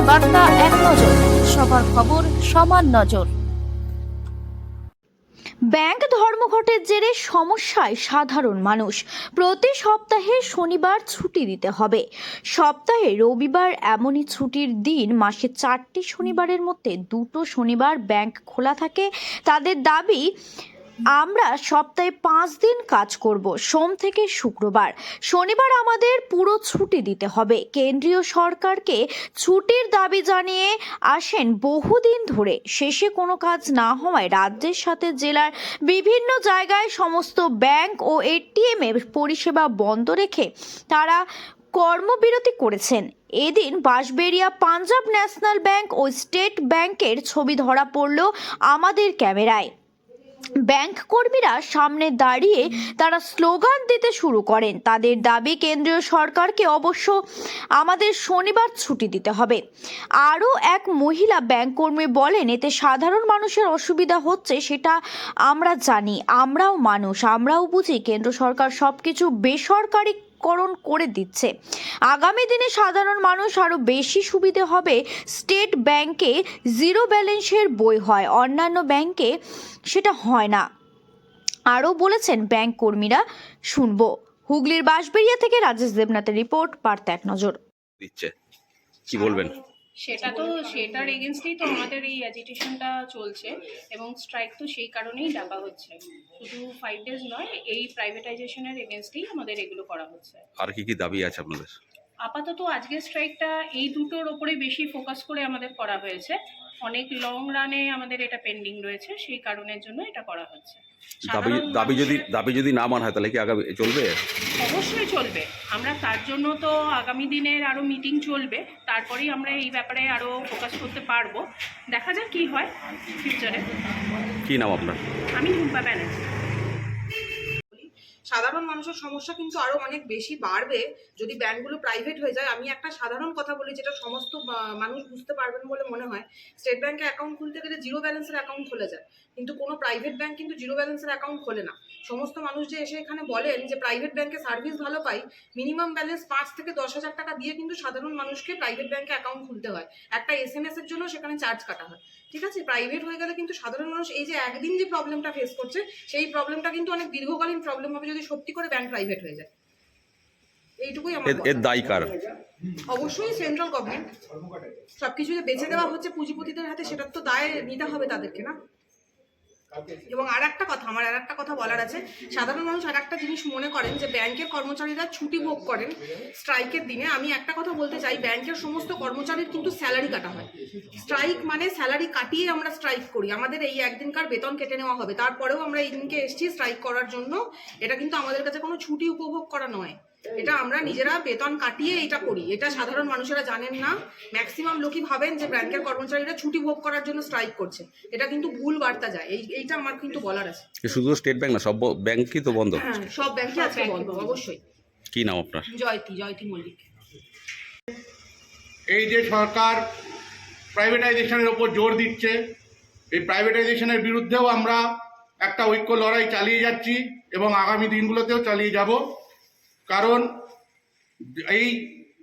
বার্তা এক নজর, সবার খবর সমান নজর। ব্যাংক ধর্মঘটের জেরে সমস্যায় সাধারণ মানুষ। প্রতি সপ্তাহে শনিবার ছুটি দিতে হবে। সপ্তাহে রবিবার এমনই ছুটির দিন। মাসে 4টি শনিবারের মধ্যে 2টো শনিবার ব্যাংক খোলা থাকে। তাদের দাবি, আমরা সপ্তাহে 5 দিন কাজ করব, সোম থেকে শুক্রবার। শনিবার আমাদের পুরো ছুটি দিতে হবে। কেন্দ্রীয় সরকারকে ছুটির দাবি জানিয়ে আসেন বহুদিন ধরে। শেষে কোনো কাজ না হওয়ায় রাজ্যের সাথে জেলার বিভিন্ন জায়গায় সমস্ত ব্যাংক ও এটিএম এর পরিষেবা বন্ধ রেখে তারা কর্মবিরতি করেছেন। এদিন বাঁশবেড়িয়া পাঞ্জাব ন্যাশনাল ব্যাংক ও স্টেট ব্যাংকের ছবি ধরা পড়ল আমাদের ক্যামেরায়। ব্যাংক কর্মীরা সামনে দাঁড়িয়ে তারা স্লোগান দিতে শুরু করেন। তাদের দাবি, কেন্দ্রীয় সরকারকে অবশ্য আমাদের শনিবার ছুটি দিতে হবে। আরও এক মহিলা ব্যাংক কর্মী বলেন, এতে সাধারণ মানুষের অসুবিধা হচ্ছে, সেটা আমরা জানি, আমরাও মানুষ, আমরাও বুঝি। কেন্দ্র সরকার সবকিছু বেসরকারি করে দিচ্ছে। আগামী দিনে সাধারণ মানুষ আরো বেশি সুবিধে হবে। স্টেট ব্যাংকে জিরো ব্যালেন্সের বই হয়, অন্যান্য ব্যাংকে সেটা হয় না। আরও বলেছেন ব্যাংক কর্মীরা। শুনবো। হুগলির বাঁশবেড়িয়া থেকে রাজেশ দেবনাথের রিপোর্ট, বার্তা এক নজর। দিচ্ছে কি বলবেন? সেটার এগেনস্টেই তো আমাদের এই অ্যাজিটেশনটা চলছে এবং স্ট্রাইক তো সেই কারণেই ডাকা হচ্ছে। শুধু 5 ডেজ নয়, এই প্রাইভেটাইজেশনের এগেনস্টেই আমাদের এগুলো করা হচ্ছে। আর কি কি দাবি আছে আপনাদের? আপাতত আজকের স্ট্রাইকটা এই দুটোর ওপরে বেশি ফোকাস করে আমাদের করা হয়েছে। অনেক লং রানে আমাদের এটা পেন্ডিং রয়েছে, সেই কারণের জন্য এটা করা হচ্ছে। দাবি যদি না মানা হয় তাহলে কি আগামী চলবে? অবশ্যই চলবে। আমরা তার জন্য তো আগামী দিনের আরও মিটিং চলবে, তারপরেই আমরা এই ব্যাপারে আরও ফোকাস করতে পারবো। দেখা যাক কি হয় ফিউচারে। কি নাম আপনার? আমি ঝুম্পা ব্যানার্জি। সাধারণ মানুষের সমস্যা কিন্তু আরো অনেক বেশি বাড়বে যদি ব্যাংকগুলো প্রাইভেট হয়ে যায়। আমি একটা সাধারণ কথা বলি, যেটা সমস্ত মানুষ বুঝতে পারবেন বলে মনে হয়। স্টেট ব্যাংকে অ্যাকাউন্ট খুলতে গেলে জিরো ব্যালেন্সের অ্যাকাউন্ট খুলে যায়, কিন্তু কোনো প্রাইভেট ব্যাংক কিন্তু জিরো ব্যালেন্সের অ্যাকাউন্ট খোলে না। সমস্ত মানুষ যে এসে এখানে বলেন যে প্রাইভেট ব্যাংকে সার্ভিস ভালো পাই, মিনিমাম ব্যালেন্স 5 থেকে 10,000 টাকা দিয়ে কিন্তু সাধারণ মানুষকে প্রাইভেট ব্যাংকে অ্যাকাউন্ট খুলতে হয়। একটা SMS এর জন্য সেখানে চার্জ কাটা হয়। ঠিক আছে, প্রাইভেট হয়ে গেলে কিন্তু সাধারণ মানুষ এই যে একদিন যে প্রবলেমটা ফেস করছে, সেই প্রবলেমটা কিন্তু অনেক দীর্ঘকালীন প্রবলেম হবে যদি সত্যি করে ব্যাংক প্রাইভেট হয়ে যায়। এইটুকুই আমার। এর দায়ী কার? অবশ্যই সেন্ট্রাল গভর্নমেন্ট। সবকিছু যে বেঁচে দেওয়া হচ্ছে পুঁজিপতিদের হাতে, সেটার তো দায় নিতে হবে তাদেরকে, না? এবং আমার আর একটা কথা বলার আছে। সাধারণ মানুষ আর একটা জিনিস মনে করেন যে ব্যাংকের কর্মচারীরা ছুটি ভোগ করেন স্ট্রাইকের দিনে। আমি একটা কথা বলতে চাই, ব্যাংকের সমস্ত কর্মচারীর কিন্তু স্যালারি কাটা হয়। স্ট্রাইক মানে স্যালারি কাটিয়ে আমরা স্ট্রাইক করি। আমাদের এই একদিনকার বেতন কেটে নেওয়া হবে, তারপরেও আমরা এই দিনকে এসেছি স্ট্রাইক করার জন্য। এটা কিন্তু আমাদের কাছে কোনো ছুটি উপভোগ করা নয়, এটা আমরা নিজেরা বেতন কাটিয়ে এটা করি। এটা সাধারণ মানুষেরা জানেন না। ম্যাক্সিমাম লোকই ভাবেন যে ব্যাংকের কর্মচারীরা ছুটি ভোগ করার জন্য স্ট্রাইক করছে। এটা কিন্তু ভুল বার্তা যায়। এইটা আমার কিন্তু বলার আছে। শুধু স্টেট ব্যাংক না, সব ব্যাংকই তো বন্ধ? হ্যাঁ, সব ব্যাংকই আজকে বন্ধ। অবশ্যই। কি নাম আপনার? জয়তী মল্লিক। এই যে সরকার প্রাইভেটাইজেশনের ওপর জোর দিচ্ছে, এই প্রাইভেটাইজেশনের বিরুদ্ধেও আমরা একটা ঐক্য লড়াই চালিয়ে যাচ্ছি এবং আগামী দিনগুলোতেও চালিয়ে যাব। কারণ এই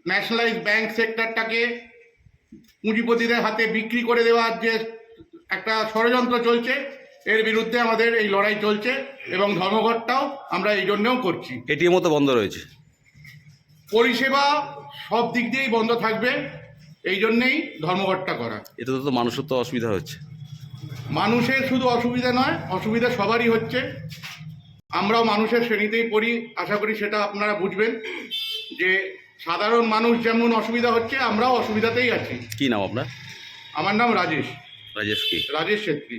ন্যাশনালাইজ ব্যাংক সেক্টরটাকে পুঁজিপতিদের হাতে বিক্রি করে দেওয়ার যে একটা ষড়যন্ত্র চলছে, এর বিরুদ্ধে আমাদের এই লড়াই চলছে এবং ধর্মঘটটাও আমরা এই জন্যও করছি। এটিএমও তো বন্ধ রয়েছে। পরিষেবা সব দিক দিয়েই বন্ধ থাকবে, এই জন্যেই ধর্মঘটটা করা। এতে তো মানুষের তো অসুবিধা হচ্ছে। মানুষের শুধু অসুবিধা নয়, অসুবিধা সবারই হচ্ছে। আমরাও মানুষের শ্রেণীতেই পড়ি, আশা করি সেটা আপনারা বুঝবেন যে সাধারণ মানুষ যেমন অসুবিধা হচ্ছে, আমরাও অসুবিধাতেই আছি। কি নাম আপনার? আমার নাম রাজেশ কি? রাজেশ ছেত্রী।